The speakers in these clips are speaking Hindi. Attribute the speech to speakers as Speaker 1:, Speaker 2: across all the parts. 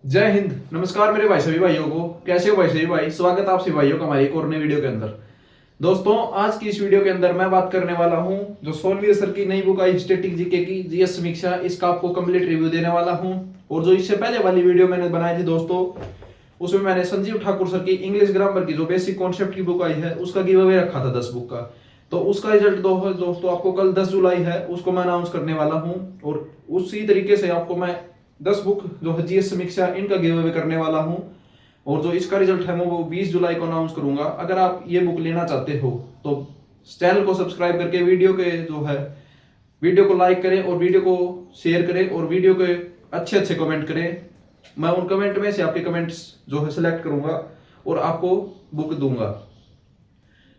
Speaker 1: जय हिंद। नमस्कार मेरे भाई सभी भाइयों को। कैसे हो भाई सभी भाई? स्वागत है आप सभी भाइयों का हमारी एक और नई वीडियो के अंदर। दोस्तों, आज की इस वीडियो के अंदर मैं बात करने वाला हूं जो सोनवीर सर की नई बुक आई स्टैटिक जीके की जीएस समीक्षा, इसका आपको कंप्लीट रिव्यू देने वाला हूं। और जो इससे पहले वाली वीडियो मैंने बनाई थी दोस्तों, उसमें मैंने संजीव ठाकुर सर की इंग्लिश ग्रामर की जो बेसिक कॉन्सेप्ट की बुक आई है उसका गिव अवे रखा था 10 बुक का। तो उसका रिजल्ट दोस्तों आपको कल 10 जुलाई है उसको मैं अनाउंस करने वाला हूं। और उसी तरीके से आपको मैं 10 बुक जो है जीएस समीक्षा इनका गिव अवे करने वाला हूं। और जो इसका रिजल्ट है वो 20 जुलाई को अनाउंस करूंगा। अगर आप ये बुक लेना चाहते हो तो चैनल को सब्सक्राइब करके वीडियो को लाइक करें और वीडियो को शेयर करें और वीडियो के अच्छे अच्छे कमेंट करें। मैं उन कमेंट में से आपके कमेंट्स जो है सिलेक्ट करूंगा और आपको बुक दूंगा।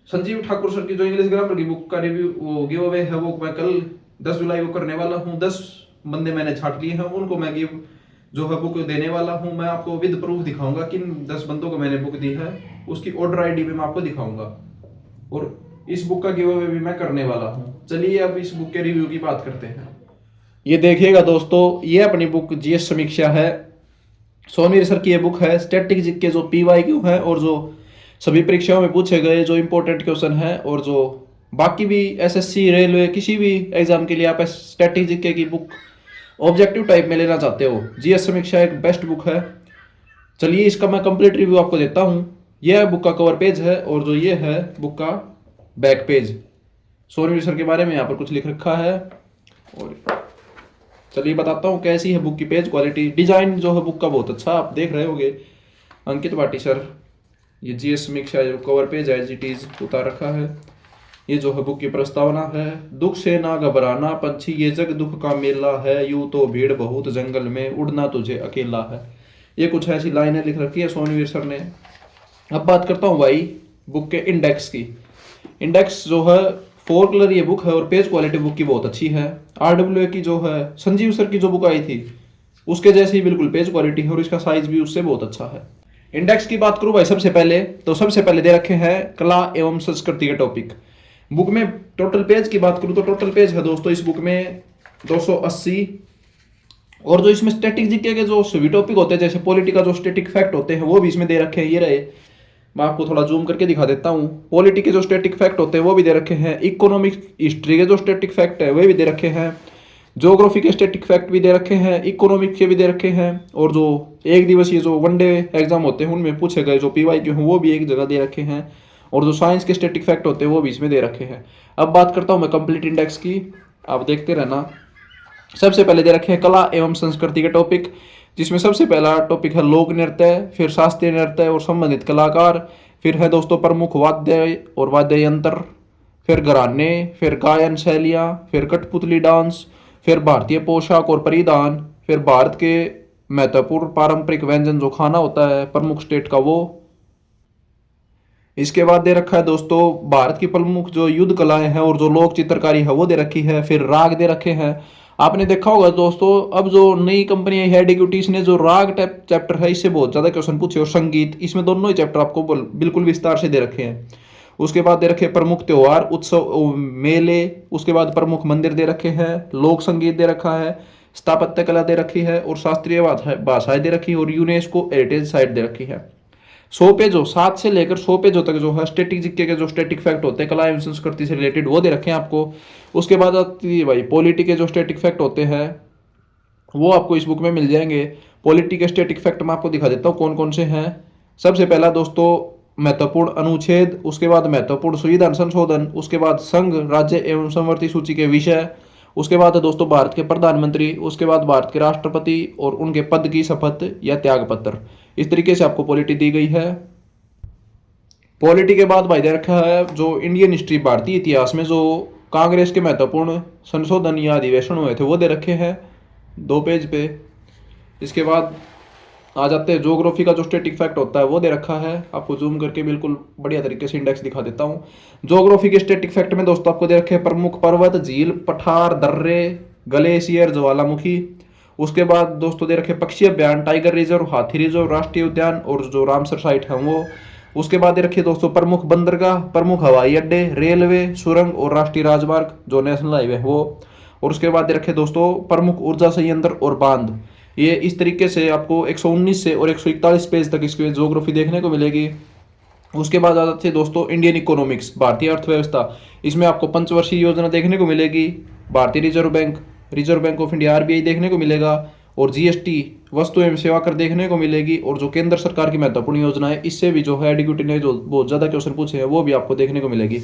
Speaker 1: संजीव ठाकुर सर की जो इंग्लिश ग्रामर की बुक का रिव्यू वो गिव अवे है वो मैं कल 10 जुलाई को करने वाला हूँ। 10 बंदे मैंने छाट लिए हैं, उनको मैं गिव जो है बुक देने वाला हूं। मैं आपको विद प्रूफ दिखाऊंगा किन 10 बंदों को मैंने बुक दी है, उसकी ऑर्डर आईडी भी मैं आपको दिखाऊंगा और इस बुक का गिव अवे भी मैं करने वाला हूं। चलिए अब इस बुक के रिव्यू की बात करते हैं। ये देखिएगा दोस्तों, ये अपनी बुक जीएस समीक्षा है। सोनवीर सर की ये बुक है। स्टैटिक जीके के जो पीवाईक्यू है और जो सभी परीक्षाओं में पूछे गए जो इंपॉर्टेंट क्वेश्चन है और जो बाकी भी एसएससी रेलवे किसी भी एग्जाम के लिए आप स्टैटिक जीके की बुक ऑब्जेक्टिव टाइप में लेना चाहते हो, जीएस समीक्षा एक बेस्ट बुक है। चलिए इसका मैं कंप्लीट रिव्यू आपको देता हूँ। यह बुक का कवर पेज है और जो ये है बुक का बैक पेज। सोनवीर सर के बारे में यहाँ पर कुछ लिख रखा है। और चलिए बताता हूँ कैसी है बुक की पेज क्वालिटी। डिजाइन जो है बुक का बहुत अच्छा, आप देख रहे होंगे। अंकित भाटी सर, ये जीएस समीक्षा जो कवर पेज है एज इट इज उतार रखा है। ये जो है बुक की प्रस्तावना है। दुख से ना घबराना पंछी, ये जग दुख का मेला है, यूं तो भीड़ बहुत जंगल में, उड़ना तुझे अकेला है। ये कुछ ऐसी लाइनें लिख रखी है सोनवीर सर ने। अब बात करता हूँ भाई बुक के इंडेक्स की। इंडेक्स जो है 4 कलर ये बुक है और पेज क्वालिटी बुक की बहुत अच्छी है। आरडब्ल्यूए की जो है संजीव सर की जो बुक आई थी उसके जैसी ही बिल्कुल पेज क्वालिटी है और इसका साइज भी उससे बहुत अच्छा है। इंडेक्स की बात करूँ भाई सबसे पहले दे रखे हैं कला एवं संस्कृति के टॉपिक। बुक में टोटल पेज की बात करूं तो टोटल पेज है दोस्तों इस बुक में 280। और जो इसमें स्टैटिक जीके के जो सभी टॉपिक होते हैं जैसे पॉलिटी का जो स्टैटिक फैक्ट होते हैं वो भी इसमें दे रखे हैं। ये रहे, मैं आपको थोड़ा जूम करके दिखा देता हूँ। पॉलिटी के जो स्टैटिक फैक्ट होते हैं वो भी दे रखे हैं। इकोनॉमिक हिस्ट्री के जो स्टैटिक फैक्ट है वे भी दे रखे हैं। ज्योग्राफी के स्टैटिक फैक्ट भी दे रखे हैं। इकोनॉमिक के भी दे रखे हैं। और जो एक दिवसीय जो वनडे एग्जाम होते हैं उनमें पूछे गए जो पीवाईक्यू हैं वो भी एक जगह दे रखे हैं। और जो साइंस के स्टैटिक फैक्ट होते हैं वो भी इसमें दे रखे हैं। अब बात करता हूँ मैं कंप्लीट इंडेक्स की, आप देखते रहना। सबसे पहले दे रखे हैं कला एवं संस्कृति के टॉपिक, जिसमें सबसे पहला टॉपिक है लोक नृत्य, फिर शास्त्रीय नृत्य और संबंधित कलाकार, फिर है दोस्तों प्रमुख वाद्य और वाद्य यंत्र, फिर घराने, फिर गायन शैलियाँ, फिर कठपुतली डांस, फिर भारतीय पोशाक और परिधान, फिर भारत के महत्वपूर्ण पारंपरिक व्यंजन जो खाना होता है प्रमुख स्टेट का वो। इसके बाद दे रखा है दोस्तों भारत की प्रमुख जो युद्ध कलाएं हैं और जो लोक चित्रकारी है वो दे रखी है। फिर राग दे रखे हैं। आपने देखा होगा दोस्तों अब जो नई कंपनी है हेडिक्यूटीज ने जो राग चैप्टर है इससे बहुत ज्यादा क्वेश्चन पूछे और संगीत, इसमें दोनों ही चैप्टर आपको बिल्कुल विस्तार से दे रखे हैं। उसके बाद दे रखे प्रमुख त्योहार उत्सव मेले। उसके बाद प्रमुख मंदिर दे रखे हैं। लोक संगीत दे रखा है। स्थापत्य कला दे रखी है और शास्त्रीय भाषाएं दे रखी है और यूनेस्को हेरिटेज साइट दे रखी है। 100 पेजों 7 से लेकर 100 पेजों तक जो है स्टैटिक जीके के जो स्टैटिक फैक्ट होते हैं कला एवं संस्कृति से रिलेटेड वो दे रखे हैं आपको। उसके बाद आती है भाई पॉलिटी के जो स्टैटिक फैक्ट होते हैं वो आपको इस बुक में मिल जाएंगे। पॉलिटी के स्टैटिक फैक्ट मैं आपको दिखा देता हूँ कौन कौन से हैं। सबसे पहला दोस्तों महत्वपूर्ण अनुच्छेद, उसके बाद महत्वपूर्ण संविधान संशोधन, उसके बाद संघ राज्य एवं समवर्ती सूची के विषय, उसके बाद है दोस्तों भारत के प्रधानमंत्री, उसके बाद भारत के राष्ट्रपति और उनके पद की शपथ या त्याग पत्र। इस तरीके से आपको पॉलिटी दी गई है। पॉलिटी के बाद भाई दे रखा है जो इंडियन हिस्ट्री भारतीय इतिहास में जो कांग्रेस के महत्वपूर्ण संशोधन या अधिवेशन हुए थे वो दे रखे हैं 2 पेज पे। इसके बाद आ जाते हैं ज्योग्राफी का जो स्टैटिक फैक्ट होता है वो दे रखा है। आपको जूम करके बिल्कुल बढ़िया तरीके से इंडेक्स दिखा देता हूँ। ज्योग्राफी के स्टैटिक फैक्ट में दोस्तों आपको दे रखे हैं प्रमुख पर्वत, झील, पठार, दर्रे, ग्लेशियर, ज्वालामुखी। उसके बाद दोस्तों दे रखे पक्षी अभ्यारण्य, टाइगर रिजर्व, हाथी रिजर्व, राष्ट्रीय उद्यान और जो रामसर साइट है वो। उसके बाद दे रखे दोस्तों प्रमुख बंदरगाह, प्रमुख हवाई अड्डे, रेलवे, सुरंग और राष्ट्रीय राजमार्ग जो नेशनल हाईवे है वो। और उसके बाद दे रखे दोस्तों प्रमुख ऊर्जा संयंत्र और बांध। ये इस तरीके से आपको 119 से और 141 पेज तक इसकी ज्योग्राफी देखने को मिलेगी। उसके बाद आ जाती है दोस्तों इंडियन इकोनॉमिक्स, भारतीय अर्थव्यवस्था। इसमें आपको पंचवर्षीय योजना देखने को मिलेगी, भारतीय reserve bank of India RBI देखने को मिलेगा, और जीएसटी वस्तु एवं सेवा कर देखने को मिलेगी, और जो केंद्र सरकार की महत्वपूर्ण योजना है इससे भी जो है एडीक्यूटी ने जो बहुत ज़्यादा क्वेश्चन पूछे हैं वो भी आपको देखने को मिलेगी।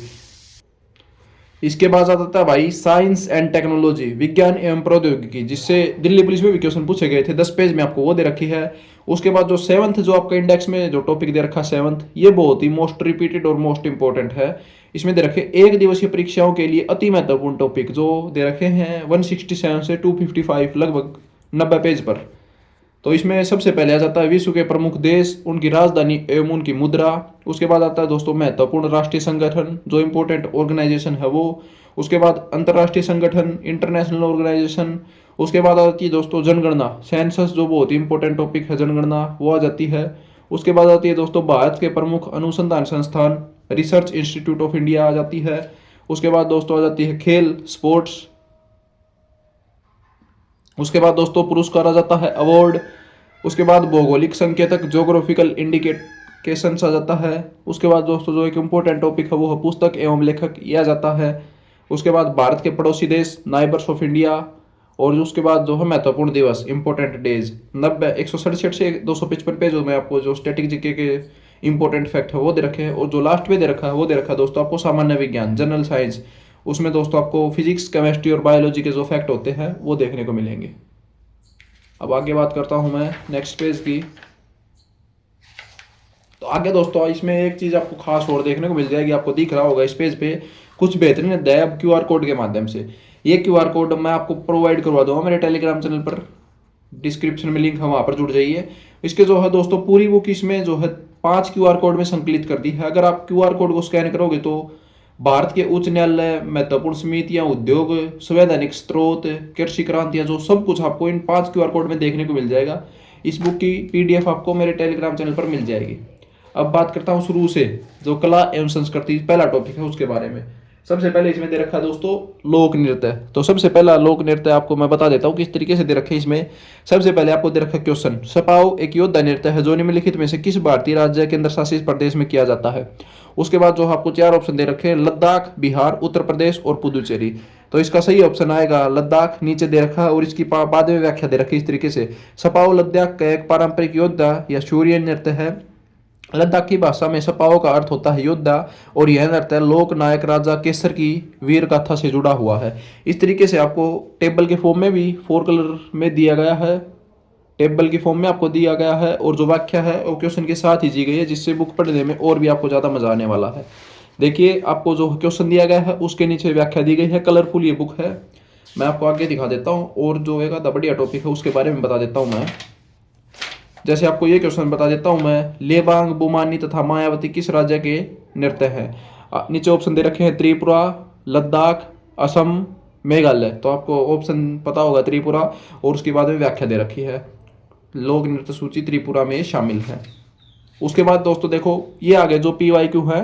Speaker 1: इसके बाद आ जाता है भाई साइंस एंड टेक्नोलॉजी, विज्ञान एवं प्रौद्योगिकी, जिससे दिल्ली पुलिस में भी क्वेश्चन पूछे गए थे। 10 पेज में आपको वो दे रखी है। उसके बाद जो 7th जो आपका इंडेक्स में जो टॉपिक दे रखा है 7th, ये बहुत ही मोस्ट रिपीटेड और मोस्ट इंपॉर्टेंट है। इसमें दे रखे एक दिवसीय परीक्षाओं के लिए अति महत्वपूर्ण टॉपिक जो दे रखे हैं 167 से 255 लगभग 90 पेज पर। तो इसमें सबसे पहले आ जाता है विश्व के प्रमुख देश, उनकी राजधानी एवं उनकी मुद्रा। उसके बाद आता है दोस्तों महत्वपूर्ण राष्ट्रीय संगठन, जो इंपॉर्टेंट ऑर्गेनाइजेशन है वो। उसके बाद अंतर्राष्ट्रीय संगठन, इंटरनेशनल ऑर्गेनाइजेशन। उसके बाद आती है दोस्तों जनगणना, सेंसस, जो बहुत ही इंपॉर्टेंट टॉपिक है जनगणना, वो आ जाती है। उसके बाद आती है दोस्तों भारत के प्रमुख अनुसंधान संस्थान, रिसर्च इंस्टीट्यूट ऑफ इंडिया आ जाती है। उसके बाद दोस्तों आ जाती है खेल, स्पोर्ट्स। उसके बाद दोस्तों पुरस्कार आ जाता है अवार्ड। उसके बाद भौगोलिक संकेतक, ज्योग्राफिकल इंडिकेशंस आ जाता है। उसके बाद दोस्तों जो एक इम्पोर्टेंट टॉपिक है वो है पुस्तक एवं लेखक, यह आ जाता है। उसके बाद भारत के पड़ोसी देश, नाइबर्स ऑफ इंडिया। और उसके बाद जो है महत्वपूर्ण दिवस, इंपॉर्टेंट डेज, 167 से 255 पेजों में आपको जो स्टैटिक जीके के इंपॉर्टेंट फैक्ट है वो दे रखे हैं। और जो लास्ट में दे रखा है वो दे रखा है दोस्तों आपको सामान्य विज्ञान, जनरल साइंस। उसमें दोस्तों आपको फिजिक्स, केमिस्ट्री और बायोलॉजी के जो फैक्ट होते हैं वो देखने को मिलेंगे। अब आगे बात करता हूं मैं नेक्स्ट पेज की। तो आगे दोस्तों इसमें एक चीज़ आपको खास और देखने को मिल जाएगी, आपको दिख रहा होगा इस पेज पे कुछ बेहतरीन है अब क्यूआर कोड के माध्यम से। ये क्यूआर कोड मैं आपको प्रोवाइड करवा दूंगा मेरे टेलीग्राम चैनल पर, डिस्क्रिप्शन में लिंक है, वहाँ पर जुड़ जाइए। इसके जो है दोस्तों पूरी बुक इसमें जो है 5 क्यूआर कोड में संकलित कर दी है। अगर आप क्यूआर कोड को स्कैन करोगे तो भारत के उच्च न्यायालय, महत्वपूर्ण समितियां, उद्योग, संवैधानिक स्रोत, कृषि क्रांतियां, जो सब कुछ आपको इन 5 क्यूआर कोड में देखने को मिल जाएगा। इस बुक की पीडीएफ आपको मेरे टेलीग्राम चैनल पर मिल जाएगी। अब बात करता हूँ शुरू से, जो कला एवं संस्कृति पहला टॉपिक है उसके बारे में। सबसे पहले इसमें दे रखा है दोस्तों लोक नृत्य। तो सबसे पहला लोक नृत्य आपको मैं बता देता हूँ किस तरीके से दे रखे इसमें। सबसे पहले आपको दे रखा क्वेश्चन, सपाओ एक योद्धा नृत्य है जो निम्नलिखित में से किस भारतीय राज्य, केंद्र शासित प्रदेश में किया जाता है। उसके बाद जो आपको 4 ऑप्शन दे रखे हैं, लद्दाख, बिहार, उत्तर प्रदेश और पुदुचेरी। तो इसका सही ऑप्शन आएगा लद्दाख, नीचे दे रखा है। और इसकी बाद में व्याख्या दे रखी इस तरीके से, सपाओ लद्दाख का एक पारंपरिक योद्धा या शूर्य नृत्य है। लद्दाख की भाषा में सपाओ का अर्थ होता है योद्धा, और यह नृत्य लोक नायक राजा केसर की वीर गाथा से जुड़ा हुआ है। इस तरीके से आपको टेबल के फॉर्म में भी 4 कलर में दिया गया है, टेबल की फॉर्म में आपको दिया गया है, और जो व्याख्या है वो क्वेश्चन के साथ ही दी गई है, जिससे बुक पढ़ने में और भी आपको ज़्यादा मजा आने वाला है। देखिए आपको जो क्वेश्चन दिया गया है उसके नीचे व्याख्या दी गई है, कलरफुल ये बुक है। मैं आपको आगे दिखा देता हूँ, और जो एक आधा बढ़िया टॉपिक है उसके बारे में बता देता हूँ मैं। जैसे आपको ये क्वेश्चन बता देता हूँ मैं, लेबांग, बुमानी तथा मायावती किस राज्य के नृत्य हैं। नीचे ऑप्शन दे रखे हैं त्रिपुरा, लद्दाख, असम, मेघालय। तो आपको ऑप्शन पता होगा त्रिपुरा, और उसके बाद में व्याख्या दे रखी है, लोक नृत्य सूची त्रिपुरा में शामिल है। उसके बाद दोस्तों देखो ये आगे जो PYQ है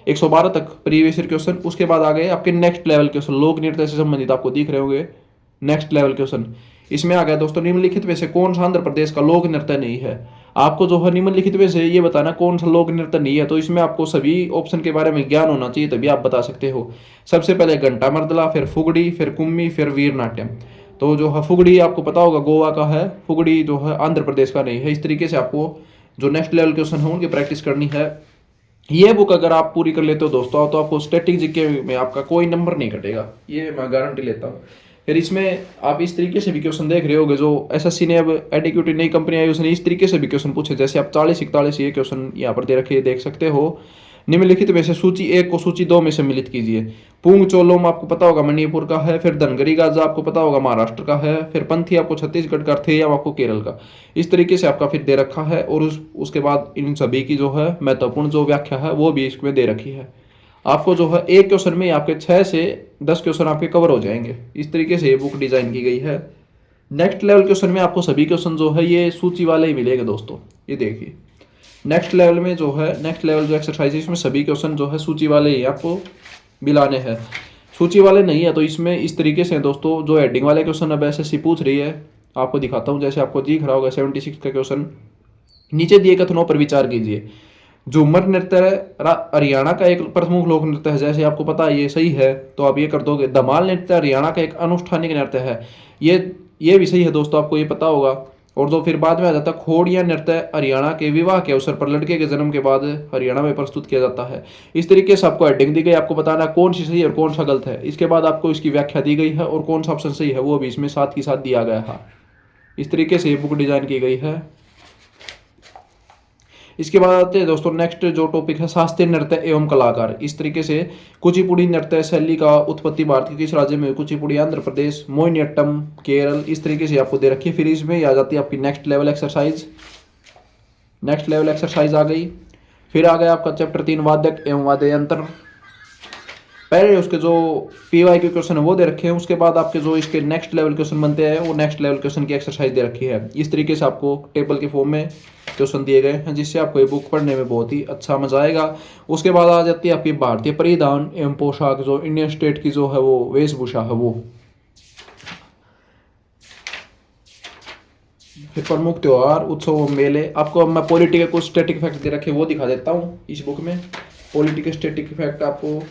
Speaker 1: 112 तक प्रीवियस ईयर क्वेश्चन। उसके बाद आ गए आपके नेक्स्ट लेवल क्वेश्चन, लोक नृत्य से संबंधित आपको दिख रहे होंगे नेक्स्ट लेवल क्वेश्चन। इसमें आ गया दोस्तों निम्नलिखित में से कौन सा आंध्र प्रदेश का लोक नृत्य नहीं है। आपको जो है निम्नलिखित में से ये बताना कौन सा लोक नृत्य नहीं है। तो इसमें आपको सभी ऑप्शन के बारे में ज्ञान होना चाहिए, तभी आप बता सकते हो। सबसे पहले घंटा मर्दला, फिर फुगड़ी, फिर कुम्मी, फिर वीर नाट्यम। तो जो है फुगड़ी आपको पता होगा गोवा का है, फुगड़ी जो है आंध्र प्रदेश का नहीं है। इस तरीके से आपको जो नेक्स्ट लेवल क्वेश्चन है उनकी प्रैक्टिस करनी है। ये बुक अगर आप पूरी कर लेते हो दोस्तों तो आपको स्टैटिक जीके में आपका कोई नंबर नहीं कटेगा, ये मैं गारंटी लेता हूँ। फिर इसमें आप इस तरीके से भी क्वेश्चन देख रहे होगे, जो एसएससी ने अब एडीक्यूटी नई कंपनी आई उसने इस तरीके से भी क्वेश्चन पूछे। जैसे आप 40-41 ये क्वेश्चन यहाँ पर दे रखे देख सकते हो। निम्नलिखित में से सूची 1 को सूची 2 में सम्मिलित कीजिए। पुंग चोलोम आपको पता होगा मणिपुर का है, फिर धनगरी गाजा आपको पता होगा महाराष्ट्र का है, फिर पंथी आपको छत्तीसगढ़ का, थेयम आपको केरल का। इस तरीके से आपका फिर दे रखा है। और उसके बाद इन सभी की जो है महत्वपूर्ण जो व्याख्या है वो भी इसमें दे रखी है। आपको जो है एक क्वेश्चन में आपके 6 से 10 क्वेश्चन आपके कवर हो जाएंगे। इस तरीके से ये बुक डिजाइन की गई है। नेक्स्ट लेवल क्वेश्चन में आपको सभी क्वेश्चन जो है ये सूची वाले ही मिलेंगे दोस्तों। ये देखिए नेक्स्ट लेवल में जो है नेक्स्ट लेवल जो एक्सरसाइज है इसमें सभी क्वेश्चन जो है सूची वाले ही आपको मिलाने हैं। सूची वाले नहीं है तो इसमें इस तरीके से दोस्तों जो हेडिंग वाले क्वेश्चन अब एसएससी पूछ रही है आपको दिखाता हूँ। जैसे आपको दिख रहा होगा 76 का क्वेश्चन, नीचे दिए कथनों पर विचार कीजिए। झूमर नृत्य हरियाणा का एक प्रमुख लोक नृत्य है। जैसे आपको पता है ये सही है तो आप ये कर दोगे। धमाल नृत्य हरियाणा का एक अनुष्ठानिक नृत्य है। ये भी सही है दोस्तों, आपको ये पता होगा। और जो फिर बाद में आ जाता है खोड़िया नृत्य हरियाणा के विवाह के अवसर पर लड़के के जन्म के बाद हरियाणा में प्रस्तुत किया जाता है। इस तरीके से आपको हेडिंग दी गई, आपको बताना कौन सी सही है और कौन सा गलत है। इसके बाद आपको इसकी व्याख्या दी गई है और कौन सा ऑप्शन सही है वो भी इसमें साथ ही साथ दिया गया है। इस तरीके से ये बुक डिजाइन की गई है। इसके बाद आते हैं दोस्तों नेक्स्ट जो टॉपिक है शास्त्रीय नृत्य एवं कलाकार। इस तरीके से कुचिपुड़ी नृत्य शैली का उत्पत्ति भारत के किस राज्य में? कुचिपुड़ी आंध्र प्रदेश, मोहिनीअट्टम केरल। इस तरीके से आपको दे रखी है। फिर इसमें आ जाती है आपकी next level exercise. Next level exercise आ गई। फिर आ गया आपका चैप्टर 3 वाद्यक एवं वाद्य यंत्र। पहले उसके जो पीवाई के क्वेश्चन है वो दे रखे हैं, उसके बाद आपके जो इसके नेक्स्ट लेवल क्वेश्चन बनते हैं वो नेक्स्ट लेवल क्वेश्चन की एक्सरसाइज दे रखी है। इस तरीके से आपको टेबल के फॉर्म में क्वेश्चन दिए गए हैं, जिससे आपको ये बुक पढ़ने में बहुत ही अच्छा मजा आएगा। उसके बाद आ जाती है आपकी भारतीय परिधान एवं पोशाक, जो इंडियन स्टेट की जो है वो वेशभूषा है वो। फिर प्रमुख त्योहार, उत्सव, मेले। आपको मैं पॉलिटी के कुछ स्टैटिक फैक्ट दे रखे वो दिखा देता हूँ इस बुक में। पॉलिटी के स्टैटिक फैक्ट आपको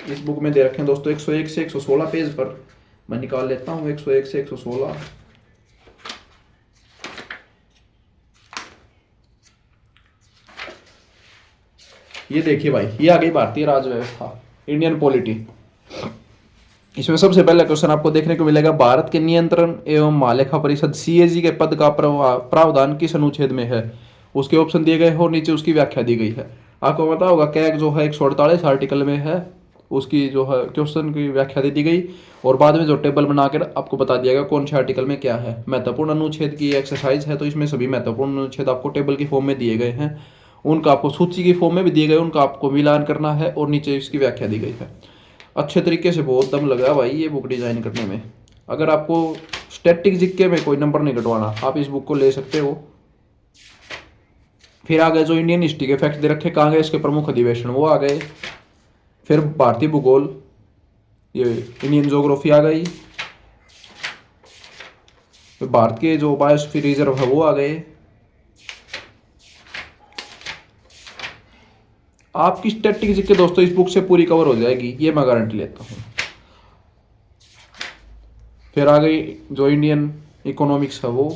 Speaker 1: इस बुक में दे रखे हैं दोस्तों 101 से 116 पेज पर। मैं निकाल लेता हूँ 101 से 116। ये देखिए भाई, ये आ गई भारतीय राज व्यवस्था, इंडियन पॉलिटी। इसमें सबसे पहला क्वेश्चन आपको देखने को मिलेगा, भारत के नियंत्रण एवं महालेखा परिषद सीएजी के पद का प्रावधान किस अनुच्छेद में है? उसके ऑप्शन दिए गए हो, नीचे उसकी व्याख्या दी गई है। आपको पता होगा कैग जो है 148 आर्टिकल में है, उसकी जो है क्वेश्चन की व्याख्या दे दी गई और बाद में जो टेबल बनाकर आपको बता दिया गया कौन से आर्टिकल में क्या है। महत्वपूर्ण अनुच्छेद की एक्सरसाइज है, तो इसमें सभी महत्वपूर्ण अनुच्छेद आपको टेबल के फॉर्म में दिए गए हैं। उनका आपको सूची की फॉर्म में भी दिए गए, उनका आपको मिलान करना है और नीचे इसकी व्याख्या दी गई है। अच्छे तरीके से बहुत दम लगा भाई ये बुक डिजाइन करने में। अगर आपको स्टैटिक जीके में कोई नंबर नहीं कटवाना, आप इस बुक को ले सकते हो। फिर आ गए जो इंडियन हिस्ट्री के फैक्ट दे रखे, कांग्रेस के प्रमुख अधिवेशन वो आ गए। फिर भारतीय भूगोल, ये इंडियन ज्योग्राफी आ गई। फिर भारत के जो बायोस्फीयर रिजर्व है वो आ गए। आपकी स्टैटिक जीके दोस्तों इस बुक से पूरी कवर हो जाएगी, ये मैं गारंटी लेता हूँ। फिर आ गई जो इंडियन इकोनॉमिक्स है वो।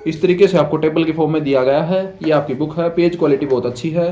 Speaker 1: इस तरीके से आपको टेबल के फॉर्म में दिया गया है। ये आपकी बुक है, पेज क्वालिटी बहुत अच्छी है।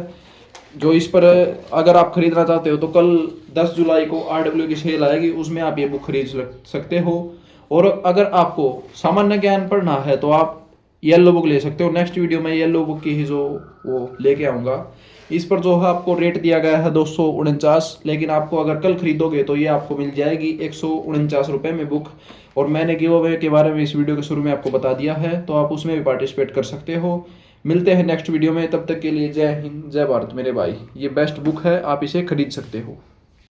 Speaker 1: जो इस पर अगर आप खरीदना चाहते हो तो कल 10 जुलाई को RW की सेल आएगी, उसमें आप ये बुक खरीद सकते हो। और अगर आपको सामान्य ज्ञान पढ़ना है तो आप येलो बुक ले सकते हो। नेक्स्ट वीडियो में येलो बुक की ही जो वो लेके आऊँगा। इस पर जो है आपको रेट दिया गया है 249, लेकिन आपको अगर कल खरीदोगे तो ये आपको मिल जाएगी 149 रुपये में बुक। और मैंने गिव अवे के बारे में इस वीडियो के शुरू में आपको बता दिया है, तो आप उसमें भी पार्टिसिपेट कर सकते हो। मिलते हैं नेक्स्ट वीडियो में, तब तक के लिए जय हिंद जय भारत मेरे भाई। ये बेस्ट बुक है, आप इसे खरीद सकते हो।